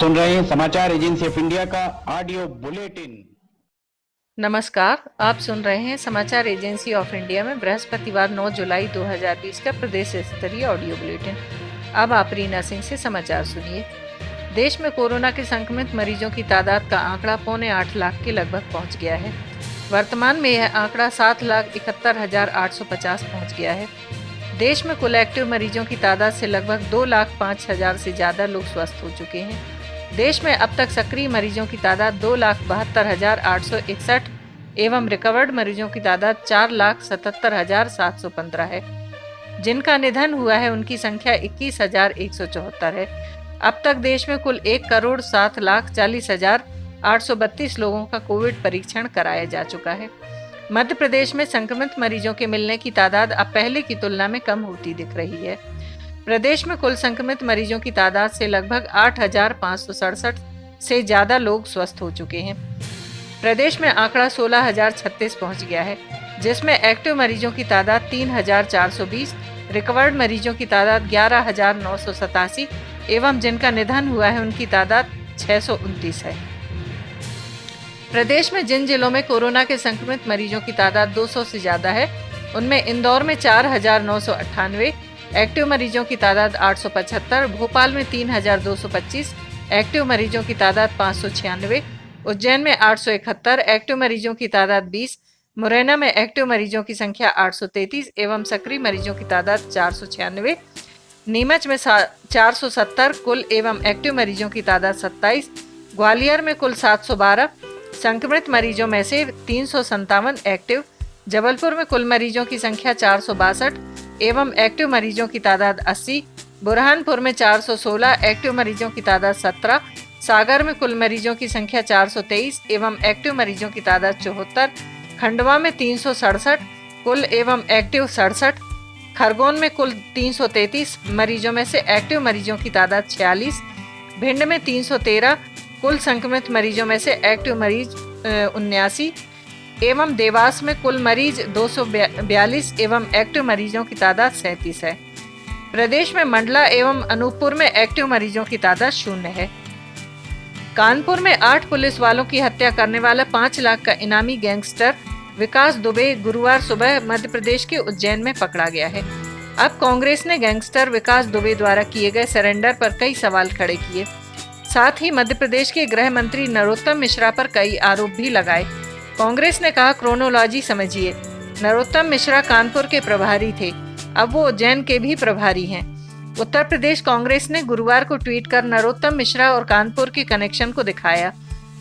सुन रहे हैं समाचार एजेंसी ऑफ इंडिया का ऑडियो बुलेटिन। नमस्कार, आप सुन रहे हैं समाचार एजेंसी ऑफ इंडिया में बृहस्पतिवार 9 जुलाई 2020 का प्रदेश स्तरीय ऑडियो बुलेटिन। अब आप रीना सिंह से समाचार सुनिए। देश में कोरोना के संक्रमित मरीजों की तादाद का आंकड़ा 8.25 लाख के लगभग पहुंच गया है। वर्तमान में यह आंकड़ा 7,71,850 पहुंच गया है। देश में कुल एक्टिव मरीजों की तादाद से लगभग 2,05,000 से ज्यादा लोग स्वस्थ हो चुके हैं। देश में अब तक सक्रिय मरीजों की तादाद 2,72,861 एवं रिकवर्ड मरीजों की तादाद 4,77,715 है। जिनका निधन हुआ है उनकी संख्या 21,174 है। अब तक देश में कुल 1,07,40,832 लोगों का कोविड परीक्षण कराया जा चुका है। मध्य प्रदेश में संक्रमित मरीजों के मिलने की तादाद अब पहले की तुलना में कम होती दिख रही है। प्रदेश में कुल संक्रमित मरीजों की तादाद से लगभग 8,567 से ज्यादा लोग स्वस्थ हो चुके हैं। प्रदेश में आंकड़ा 16,036 पहुंच गया है, जिसमें एक्टिव मरीजों की तादाद 3,420, रिकवर्ड मरीजों की तादाद 11,987 एवं जिनका निधन हुआ है उनकी तादाद 629 है। प्रदेश में जिन जिलों में कोरोना के संक्रमित मरीजों की तादाद 200 से ज्यादा है, उनमें इंदौर में 4,998, एक्टिव मरीजों की तादाद 875, भोपाल में 3,225, एक्टिव मरीजों की तादाद 596, उज्जैन में 871, एक्टिव मरीजों की तादाद 20, मुरैना में एक्टिव मरीजों की संख्या 833 एवं सक्रिय मरीजों की तादाद 496, नीमच में 470 कुल एवं एक्टिव मरीजों की तादाद 27, ग्वालियर में कुल 712, संक्रमित मरीजों में से 357 एक्टिव, जबलपुर में कुल मरीजों की संख्या 462 एवं एक्टिव मरीजों की तादाद 80, बुरहानपुर में 416, एक्टिव मरीजों की तादाद 17, सागर में कुल मरीजों की संख्या 423 एवं एक्टिव मरीजों की तादाद 74, खंडवा में 367 कुल एवं एक्टिव 67, खरगोन में कुल 333 मरीजों में से एक्टिव मरीजों की तादाद 46, भिंड में 313 कुल संक्रमित मरीजों में से एक्टिव मरीज 79 एवं देवास में कुल मरीज 242 एवं एक्टिव मरीजों की तादाद 37 है। प्रदेश में मंडला एवं अनूपपुर में एक्टिव मरीजों की तादाद 0 है। कानपुर में 8 पुलिस वालों की हत्या करने वाला 5 लाख का इनामी गैंगस्टर विकास दुबे गुरुवार सुबह मध्य प्रदेश के उज्जैन में पकड़ा गया है। अब कांग्रेस ने गैंगस्टर विकास दुबे द्वारा किए गए सरेंडर पर कई सवाल खड़े किए। साथ ही मध्य प्रदेश के गृह मंत्री नरोत्तम मिश्रा पर कई आरोप भी लगाए। कांग्रेस ने कहा, क्रोनोलॉजी समझिए, नरोत्तम मिश्रा कानपुर के प्रभारी थे, अब वो उज्जैन के भी प्रभारी हैं। उत्तर प्रदेश कांग्रेस ने गुरुवार को ट्वीट कर नरोत्तम मिश्रा और कानपुर के कनेक्शन को दिखाया।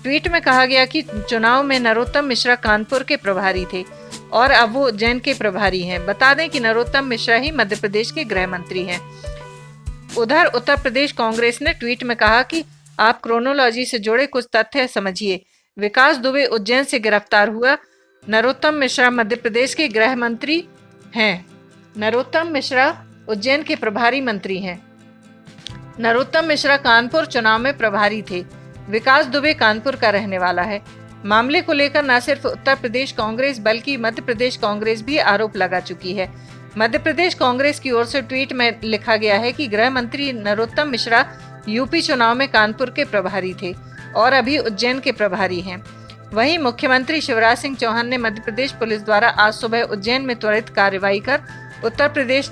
ट्वीट में कहा गया कि चुनाव में नरोत्तम मिश्रा कानपुर के प्रभारी थे और अब वो उज्जैन के प्रभारी हैं। बता दें कि नरोत्तम मिश्रा ही मध्य प्रदेश के गृह मंत्री हैं। उधर उत्तर प्रदेश कांग्रेस ने ट्वीट में कहा कि आप क्रोनोलॉजी से जुड़े कुछ तथ्य समझिए। विकास दुबे उज्जैन से गिरफ्तार हुआ, नरोत्तम मिश्रा मध्य प्रदेश के गृह मंत्री हैं। नरोत्तम मिश्रा उज्जैन के प्रभारी मंत्री हैं। नरोत्तम मिश्रा कानपुर चुनाव में प्रभारी थे। विकास दुबे कानपुर का रहने वाला है। मामले को लेकर न सिर्फ उत्तर प्रदेश कांग्रेस बल्कि मध्य प्रदेश कांग्रेस भी आरोप लगा चुकी है। मध्य प्रदेश कांग्रेस की ओर से ट्वीट में लिखा गया है कि गृह मंत्री नरोत्तम मिश्रा यूपी चुनाव में कानपुर के प्रभारी थे और अभी उज्जैन के प्रभारी हैं। वहीं मुख्यमंत्री शिवराज सिंह चौहान ने मध्य प्रदेश पुलिस द्वारा आज सुबह उज्जैन में त्वरित कार्रवाई कर उत्तर प्रदेश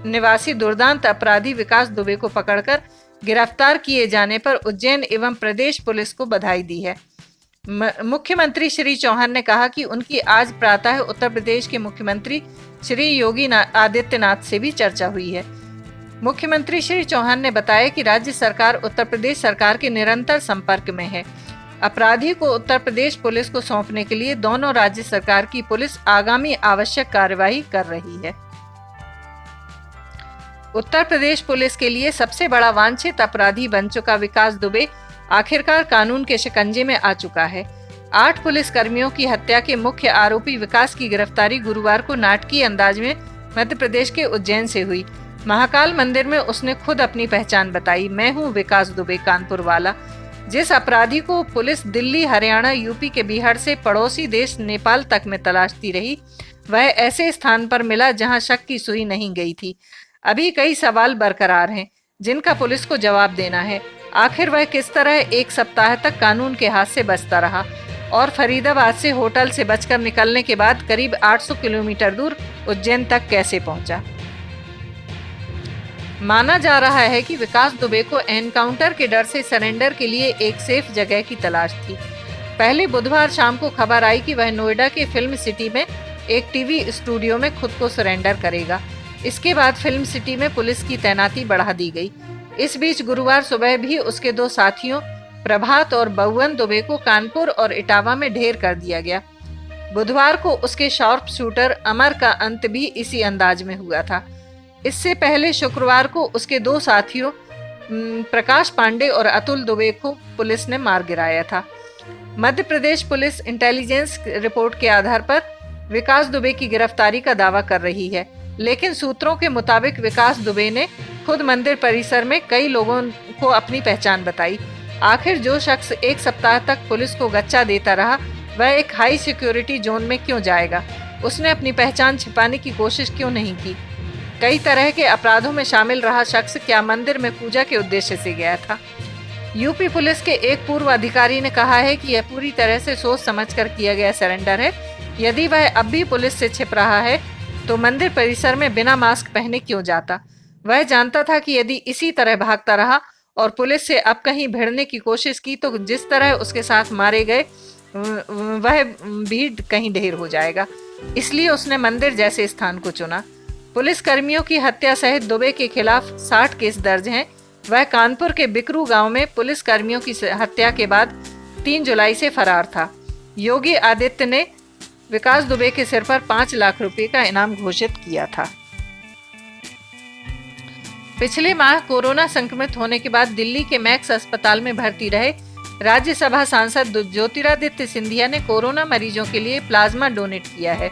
निवासी दुर्दांत अपराधी विकास दुबे को पकड़कर गिरफ्तार किए जाने पर उज्जैन एवं प्रदेश पुलिस को बधाई दी है। मुख्यमंत्री श्री चौहान ने कहा कि उनकी आज प्रातः उत्तर प्रदेश के मुख्यमंत्री श्री योगी आदित्यनाथ से भी चर्चा हुई है। मुख्यमंत्री श्री चौहान ने बताया कि राज्य सरकार उत्तर प्रदेश सरकार के निरंतर संपर्क में है। अपराधी को उत्तर प्रदेश पुलिस को सौंपने के लिए दोनों राज्य सरकार की पुलिस आगामी आवश्यक कार्यवाही कर रही है। उत्तर प्रदेश पुलिस के लिए सबसे बड़ा वांछित अपराधी बन चुका विकास दुबे आखिरकार कानून के शिकंजे में आ चुका है। 8 पुलिस कर्मियों की हत्या के मुख्य आरोपी विकास की गिरफ्तारी गुरुवार को नाटकीय अंदाज में मध्य प्रदेश के उज्जैन से हुई। महाकाल मंदिर में उसने खुद अपनी पहचान बताई, मैं हूं विकास दुबे कानपुर वाला। जिस अपराधी को पुलिस दिल्ली, हरियाणा, यूपी के बिहार से पड़ोसी देश नेपाल तक में तलाशती रही, वह ऐसे स्थान पर मिला जहां शक की सुई नहीं गई थी। अभी कई सवाल बरकरार हैं जिनका पुलिस को जवाब देना है। आखिर वह किस तरह एक सप्ताह तक कानून के हाथ से बचता रहा और फरीदाबाद से होटल से बचकर निकलने के बाद करीब 800 किलोमीटर दूर उज्जैन तक कैसे पहुंचा। माना जा रहा है कि विकास दुबे को एनकाउंटर के डर से सरेंडर के लिए एक सेफ जगह की तलाश थी। पहले बुधवार शाम को खबर आई कि वह नोएडा के फिल्म सिटी में एक टीवी स्टूडियो में खुद को सरेंडर करेगा। इसके बाद फिल्म सिटी में पुलिस की तैनाती बढ़ा दी गई। इस बीच गुरुवार सुबह भी उसके दो साथियों प्रभात और बहुवन दुबे को कानपुर और इटावा में ढेर कर दिया गया। बुधवार को उसके शार्प शूटर अमर का अंत भी इसी अंदाज में हुआ था। इससे पहले शुक्रवार को उसके दो साथियों प्रकाश पांडे और अतुल दुबे को पुलिस ने मार गिराया था। Madhya Pradesh police intelligence report के आधार पर विकास दुबे की गिरफ्तारी का दावा कर रही है, लेकिन सूत्रों के मुताबिक विकास दुबे ने खुद मंदिर परिसर में कई लोगों को अपनी पहचान बताई। आखिर जो शख्स एक सप्ताह तक पुलिस को गच्चा देता रहा, वह एक हाई सिक्योरिटी जोन में क्यों जाएगा? उसने अपनी पहचान छिपाने की कोशिश क्यों नहीं की? कई तरह के अपराधों में शामिल रहा शख्स क्या मंदिर में पूजा के उद्देश्य से गया था? यूपी पुलिस के एक पूर्व अधिकारी ने कहा है कि यह पूरी तरह से सोच समझकर किया गया सरेंडर है। यदि वह अब भी पुलिस से छिप रहा है तो मंदिर परिसर में बिना मास्क पहने क्यों जाता? वह जानता था कि यदि इसी तरह भागता रहा और पुलिस से अब कहीं भिड़ने की कोशिश की तो जिस तरह उसके साथ मारे गए वह भी कहीं ढेर हो जाएगा। इसलिए उसने मंदिर जैसे स्थान को चुना। पुलिस कर्मियों की हत्या सहित दुबे के खिलाफ 60 केस दर्ज हैं। वह कानपुर के बिकरू गांव में पुलिस कर्मियों की हत्या के बाद 3 जुलाई से फरार था। योगी आदित्य ने विकास दुबे के सिर पर 5 लाख रुपए का इनाम घोषित किया था। पिछले माह कोरोना संक्रमित होने के बाद दिल्ली के मैक्स अस्पताल में भर्ती रहे राज्यसभा सांसद ज्योतिरादित्य सिंधिया ने कोरोना मरीजों के लिए प्लाज्मा डोनेट किया है।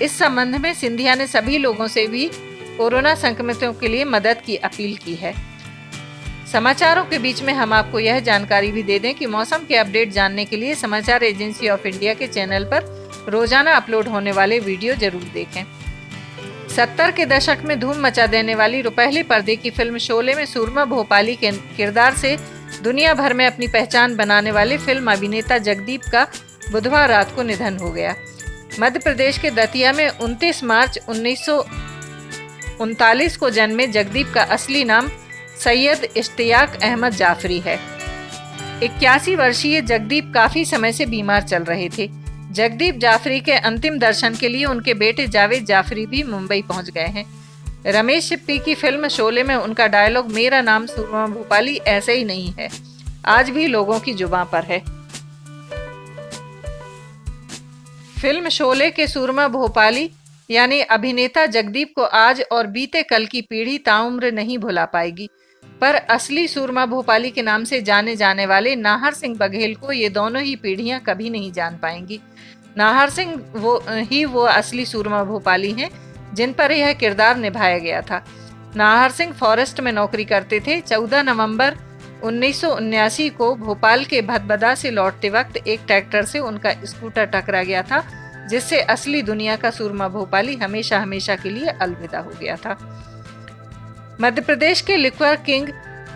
इस संबंध में सिंधिया ने सभी लोगों से भी कोरोना संक्रमितों के लिए मदद की अपील की है। समाचारों के बीच में हम आपको यह जानकारी भी दे दें कि मौसम के अपडेट जानने के लिए समाचार एजेंसी ऑफ इंडिया के चैनल पर रोजाना अपलोड होने वाले वीडियो जरूर देखें। 70 के दशक में धूम मचा देने वाली रुपहले पर्दे की फिल्म शोले में सूरमा भोपाली के किरदार से दुनिया भर में अपनी पहचान बनाने वाले फिल्म अभिनेता जगदीप का बुधवार रात को निधन हो गया। मध्य प्रदेश के दतिया में 29 मार्च 1939 को जन्मे जगदीप का असली नाम सैयद इश्तियाक अहमद जाफरी है। 81 वर्षीय जगदीप काफी समय से बीमार चल रहे थे। जगदीप जाफरी के अंतिम दर्शन के लिए उनके बेटे जावेद जाफरी भी मुंबई पहुंच गए हैं। रमेश सिप्पी की फिल्म शोले में उनका डायलॉग मेरा नाम सूरमा भोपाली ऐसे ही नहीं है, आज भी लोगों की जुबां पर है। फिल्म शोले के सूरमा भोपाली यानी अभिनेता जगदीप को आज और बीते कल की पीढ़ी ताउम्र नहीं भुला पाएगी, पर असली सूरमा भोपाली के नाम से जाने जाने वाले नाहर सिंह बघेल को ये दोनों ही पीढ़ियां कभी नहीं जान पाएंगी। नाहर सिंह वो असली सूरमा भोपाली हैं जिन पर यह किरदार निभाया गया था। नाहर सिंह फॉरेस्ट में नौकरी करते थे। 14 नवंबर 1979 को भोपाल के भदभदा से लौटते वक्त एक ट्रैक्टर से उनका स्कूटर टकरा गया था, जिससे असली दुनिया का सूरमा भोपाली हमेशा हमेशा के लिए अलविदा हो गया था। मध्य प्रदेश के लिक्वर किंग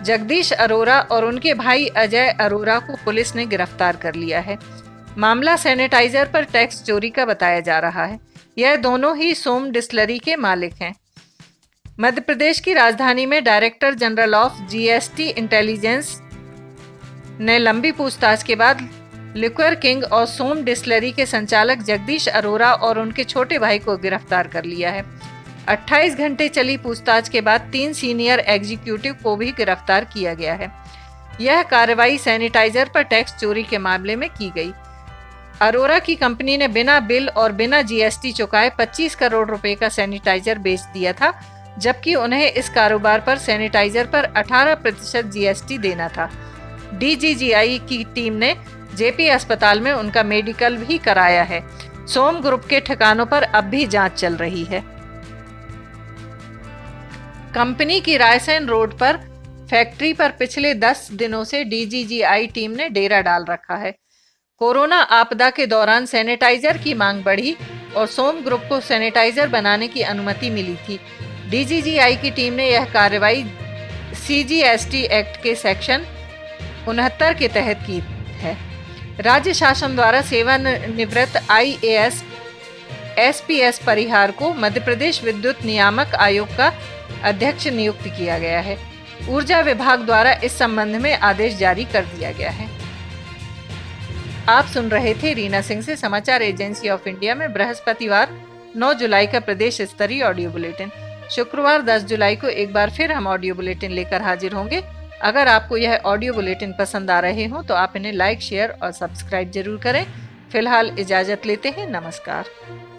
जगदीश अरोरा और उनके भाई अजय अरोरा को पुलिस ने गिरफ्तार कर लिया है। मामला सैनिटाइजर पर टैक्स चोरी का बताया जा रहा है। यह दोनों ही सोम डिस्टिलरी के मालिक हैं। मध्य प्रदेश की राजधानी में director general of GST intelligence ने लंबी पूछताछ के बाद लिक्वर किंग और सोम डिस्टिलरी के संचालक जगदीश अरोरा और उनके छोटे भाई को गिरफ्तार कर लिया है। 28 घंटे चली पूछताछ के बाद 3 सीनियर एग्जीक्यूटिव को भी गिरफ्तार किया गया है। यह कार्रवाई सैनिटाइजर पर टैक्स चोरी के मामले में की गई। अरोरा की कंपनी ने बिना बिल और बिना जीएसटी चुकाए 25 करोड़ रुपए का सैनिटाइजर बेच दिया था, जबकि उन्हें इस कारोबार पर सैनिटाइजर पर 18% जीएसटी देना था। डीजीजीआई की टीम ने जेपी अस्पताल में उनका मेडिकल भी कराया है। सोम ग्रुप के ठिकानों पर अब भी जांच चल रही है। कंपनी की रायसेन रोड पर फैक्ट्री पर पिछले 10 दिनों से डीजीजीआई टीम ने डेरा डाल रखा है। कोरोना आपदा के दौरान सैनिटाइजर की मांग बढ़ी और सोम ग्रुप को सैनिटाइजर बनाने की अनुमति मिली थी। डीजीजीआई की टीम ने यह कार्रवाई CGST एक्ट के सेक्शन 69 के तहत की है। राज्य शासन द्वारा सेवानिवृत्त IAS SPS परिहार को मध्य प्रदेश विद्युत नियामक आयोग का अध्यक्ष नियुक्त किया गया है। ऊर्जा विभाग द्वारा इस संबंध में आदेश जारी कर दिया गया है। आप सुन रहे थे रीना सिंह से समाचार एजेंसी ऑफ इंडिया में बृहस्पतिवार 9 जुलाई का प्रदेश स्तरीय ऑडियो बुलेटिन। शुक्रवार 10 जुलाई को एक बार फिर हम ऑडियो बुलेटिन लेकर हाजिर होंगे। अगर आपको यह ऑडियो बुलेटिन पसंद आ रहे हो तो आप इन्हें लाइक, शेयर और सब्सक्राइब जरूर करें। फिलहाल इजाजत लेते हैं। नमस्कार।